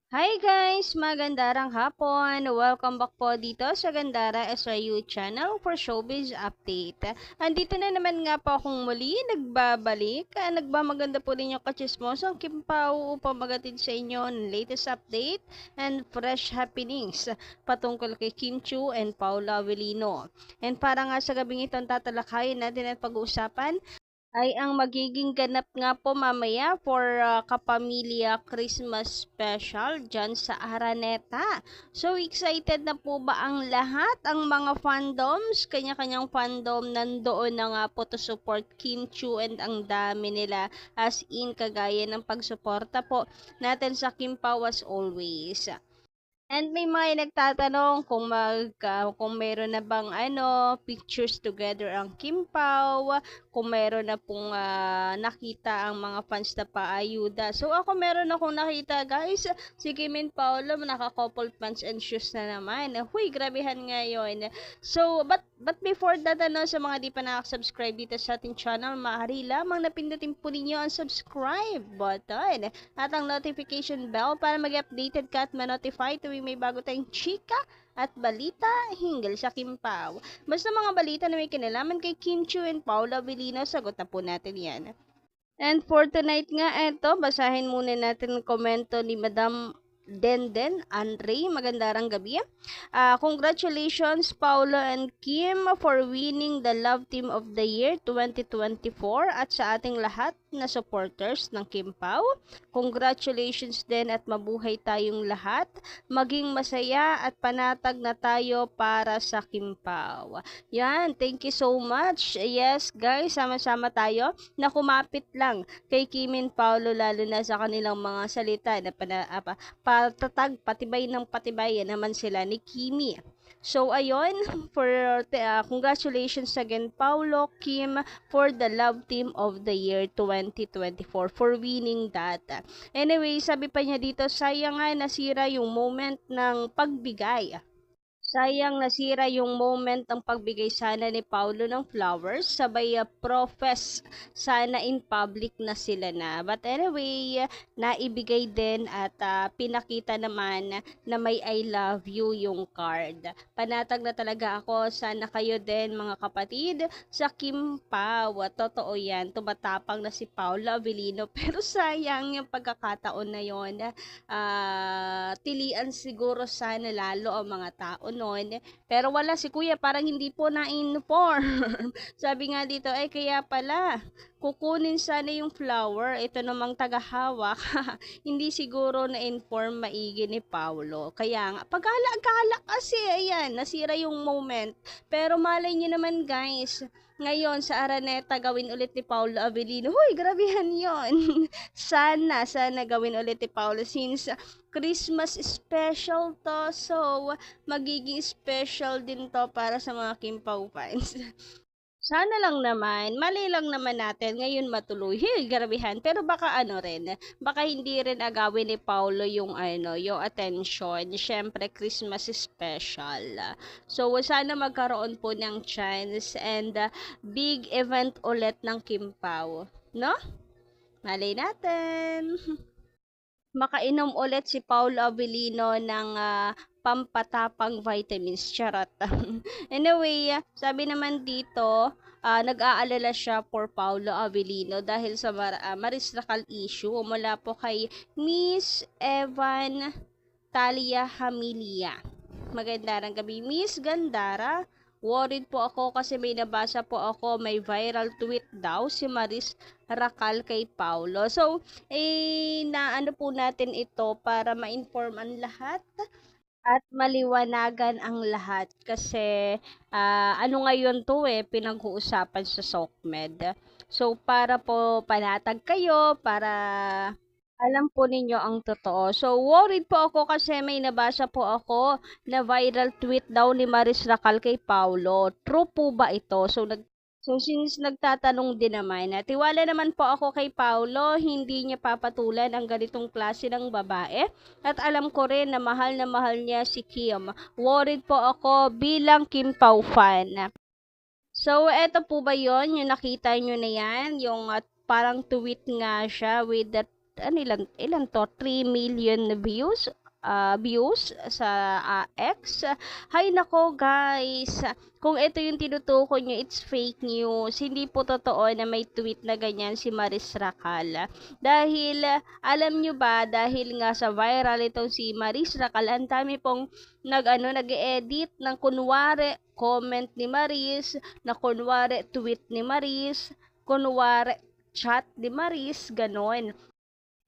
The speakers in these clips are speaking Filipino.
Hi guys! Magandang hapon! Welcome back po dito sa Gandara SRU channel for Showbiz Update. Andito na naman nga po akong muli, nagbabalik. Nagmamaganda po din yung kachismosong Kim Pao upang magatid sa inyo ng latest update and fresh happenings patungkol kay Kim Chiu and Paula Avellino. And para nga sa gabing ito ang tatalakayin natin at pag-uusapan ay ang magiging ganap nga po mamaya for Kapamilya Christmas Special dyan sa Araneta. So excited na po ba ang lahat, ang mga fandoms, kanya-kanyang fandom nandoon na nga po to support Kim Chiu and ang dami nila as in kagaya ng pagsuporta po natin sa Kim Pao as always. And may mga nagtatanong kung meron na bang pictures together ang Kim Pao, kung meron na pong nakita ang mga fans na paayuda. So ako meron akong nakita guys, si Kim and Paolo naka-couple pants and shoes na naman. Huy, grabehan ngayon. So but before that sa mga di pa nakasubscribe dito sa ating channel, maaari lamang napindutin po ninyo ang subscribe button at ang notification bell para mag-updated ka at ma-notify tuwing may bago tayong chika at balita hinggil sa Kim Pao. Basta mga balita na may kinalaman kay Kim Chiu and Paula Avellino, sagot na po natin yan. And for tonight nga, eto, basahin muna natin ang komento ni Madam Denden Andre. Magandang gabi. Congratulations Paolo and Kim for winning the Love Team of the Year 2024 at sa ating lahat na supporters ng Kim Pao. Congratulations din at mabuhay tayong lahat. Maging masaya at panatag na tayo para sa Kim Pao. Yan, thank you so much. Yes guys, sama-sama tayo na kumapit lang kay Kim and Paolo lalo na sa kanilang mga salita na patatag, patibay ng patibay naman sila ni Kimi. So ayun, congratulations again Paulo, Kim for the Love Team of the Year 2024 for winning that. Anyway, sabi pa niya dito, sayang nga nasira yung moment ng pagbigay. Sayang nasira yung moment ng pagbigay sana ni Paulo ng flowers, sabay profess sana in public na sila na. But anyway, naibigay din at pinakita naman na may I love you yung card. Panatag na talaga ako, sana kayo din mga kapatid sa Kim Pao. Totoo yan, tumatapang na si Paula Avellino pero sayang yung pagkakataon na yon. Tilian siguro sana lalo ang mga tao noon. Pero wala si kuya, parang hindi po na-inform. Sabi nga dito, kaya pala, kukunin sana yung flower. Ito namang tagahawak. Hindi siguro na-inform maigi ni Paulo. Kaya nga, pag-alak kasi, ayan, nasira yung moment. Pero malay nyo naman guys, ngayon sa Araneta gawin ulit ni Paulo Avellino. Huy, grabehan yon. sana gawin ulit ni Paulo since Christmas special to. So, magiging special din to para sa mga Kim Pao fans. Sana lang naman, mali lang naman natin ngayon matuloy. Grabehan. Pero baka baka hindi rin agawin ni Paulo yung yung attention. Syempre Christmas special. So sana magkaroon po ng chance and big event ulit ng Kim Pao, no? Malay natin. Makainom ulit si Paulo Avellino ng pampatapang vitamins. Charot. Anyway, sabi naman dito, nag-aalala siya for Paulo Avellino dahil sa Marisrakal issue mula po kay Miss Evan Talia Hamilia. Magandang gabi, Miss Gandara. Worried po ako kasi may nabasa po ako, may viral tweet daw si Maris Rakal kay Paulo. So, na po natin ito para ma-inform ang lahat at maliwanagan ang lahat kasi ngayon to pinag-uusapan sa SOCMED. So, para po panatag kayo, para alam po ninyo ang totoo. So, worried po ako kasi may nabasa po ako na viral tweet daw ni Maris Racal kay Paulo. True po ba ito? So, since nagtatanong din naman, tiwala naman po ako kay Paulo, hindi niya papatulan ang ganitong klase ng babae. At alam ko rin na mahal niya si Kim. Worried po ako bilang Kim Pao fan. So, eto po ba yon yung nakita nyo na yan? Yung parang tweet nga siya with that ilan to? 3 million views sa X. Hay nako guys, kung ito yung tinutukoy nyo, it's fake news. Hindi po totoo na may tweet na ganyan si Maris Racal. Dahil, alam nyo ba, dahil nga sa viral itong si Maris Racal, ang dami pong nag-edit ng kunwari comment ni Maris, na kunwari tweet ni Maris, kunwari chat ni Maris, ganon.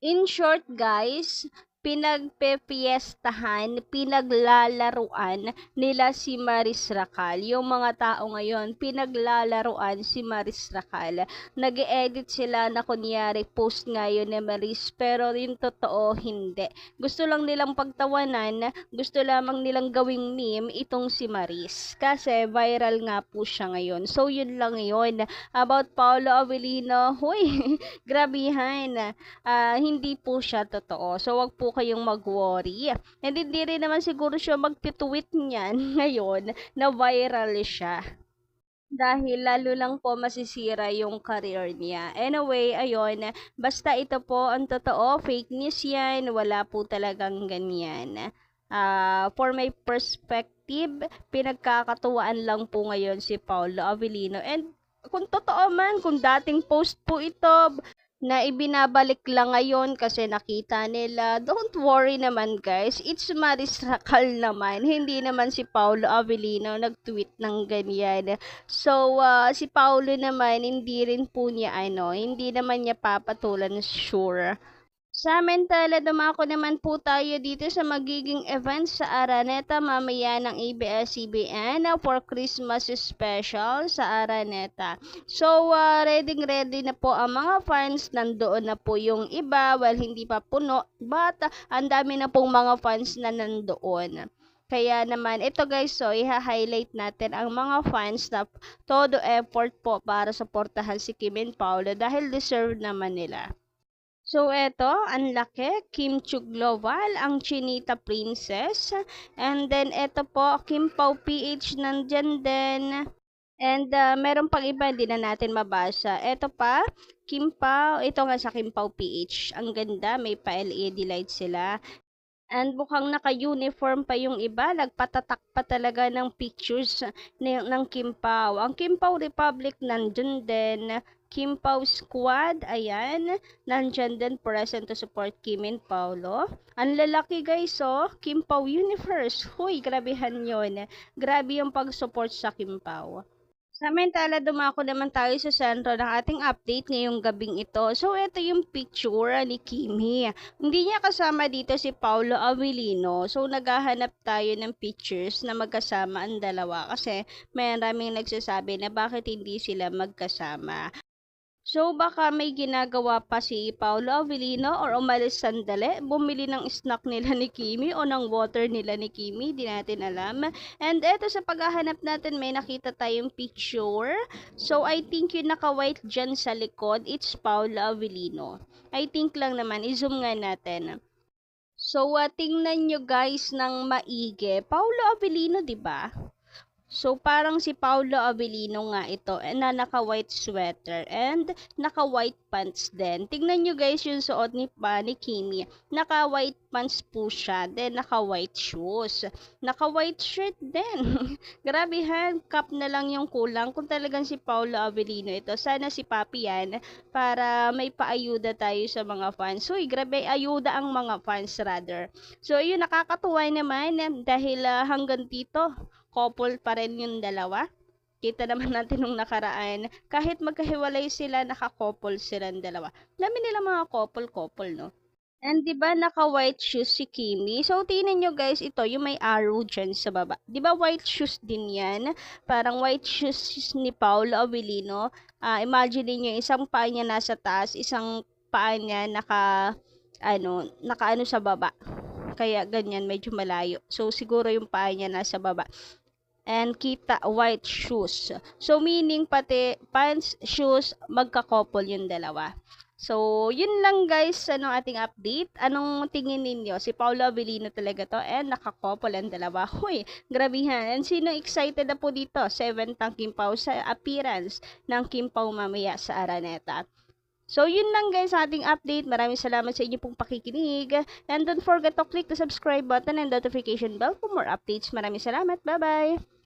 In short guys, pinagpepiestahan, pinaglalaruan nila si Maris Racal. Yung mga tao ngayon, pinaglalaruan si Maris Racal. Nag-edit sila na kunyari post ngayon ni Maris, pero yung totoo hindi. Gusto lang nilang pagtawanan, gusto lamang nilang gawing meme itong si Maris. Kasi viral nga po siya ngayon. So yun lang yun. About Paolo Avellino, huy, grabihan. Hindi po siya totoo. So wag po kayong mag-worry. And hindi rin naman siguro siya magtitweet niyan ngayon na viral siya. Dahil lalo lang po masisira yung career niya. Anyway, ayun, basta ito po ang totoo, fake news yan, wala po talagang ganyan. For my perspective, pinagkakatuwaan lang po ngayon si Paolo Avellino. And kung totoo man, kung dating post po ito, na ibinabalik lang ngayon kasi nakita nila. Don't worry naman guys, it's Maris Racal naman, hindi naman si Paolo Avellino nag-tweet ng ganyan. So, si Paolo naman, hindi rin po niya hindi naman niya papatulan sure. Samantala, dumako naman po tayo dito sa magiging event sa Araneta mamaya ng ABS-CBN for Christmas special sa Araneta. So, ready na po ang mga fans. Nandoon na po yung iba. Well, hindi pa puno. But, ang dami na pong mga fans na nandoon. Kaya naman, ito guys, so, iha-highlight natin ang mga fans na todo effort po para suportahan si Kim and Paolo dahil deserve naman nila. So, eto, ang laki, Kim Chu Global, ang Chinita Princess. And then, eto po, Kim Pao PH nandyan din. And, meron pang iba, hindi na natin mabasa. Eto pa, Kim Pao, ito nga sa Kim Pao PH. Ang ganda, may pa-LED light sila. And mukhang naka-uniform pa yung iba, nagpatatak pa talaga ng pictures ng Kim Pao. Ang Kim Pao Republic nandun din. Kim Pao Squad, ayan, nandyan din present to support Kim and Paolo. Ang lalaki guys, Kim Pao Universe. Huy, grabehan yun. Grabe yung pag-support sa Kim Pao. Samantala, dumako naman tayo sa sentro ng ating update ngayong gabing ito. So, ito yung picture ni Kimi. Hindi niya kasama dito si Paolo Avellino. So, naghahanap tayo ng pictures na magkasama ang dalawa kasi maraming nagsasabi na bakit hindi sila magkasama. So, baka may ginagawa pa si Paolo Avellino or umalis sandali, bumili ng snack nila ni Kimi o ng water nila ni Kimi, di natin alam. And eto sa paghahanap natin, may nakita tayong picture. So, I think yung naka-white dyan sa likod, it's Paolo Avellino. I think lang naman, i-zoom nga natin. So, tingnan nyo guys ng maigi. Paolo Avellino, di ba? So, parang si Paolo Avellino nga ito na naka-white sweater and naka-white pants din. Tingnan nyo guys yung suot ni Kimi. Naka-white pants po siya, then naka-white shoes. Naka-white shirt din. Grabe cap na lang yung kulang kung talagang si Paolo Avellino ito. Sana si Papi yan para may paayuda tayo sa mga fans. Uy, grabe, ayuda ang mga fans rather. So, yun, nakakatuwa naman dahil hanggang dito, couple pa rin yung dalawa. Kita naman natin nung nakaraan, kahit magkahiwalay sila, naka-couple silang dalawa. Dami nila mga couple, no? And diba naka-white shoes si Kimi? So, tingnan nyo guys, ito yung may arrow dyan sa baba. Diba white shoes din yan? Parang white shoes ni Paolo Avellino. Imagine niyo isang paa niya nasa taas, isang paa niya naka sa baba. Kaya ganyan, medyo malayo. So, siguro yung paa niya nasa baba. And kita white shoes. So, meaning pati pants, shoes, magka-couple yung dalawa. So, yun lang guys, ating update. Anong tingin ninyo? Si Paolo Avellino talaga to and naka-couple ang dalawa. Huy, grabihan. And sino excited na po dito? 7th ang Kim Pao sa appearance ng Kim Pao mamaya sa Araneta. So, yun lang guys sa ating update. Maraming salamat sa inyo pong pakikinig. And don't forget to click the subscribe button and notification bell for more updates. Maraming salamat. Bye-bye!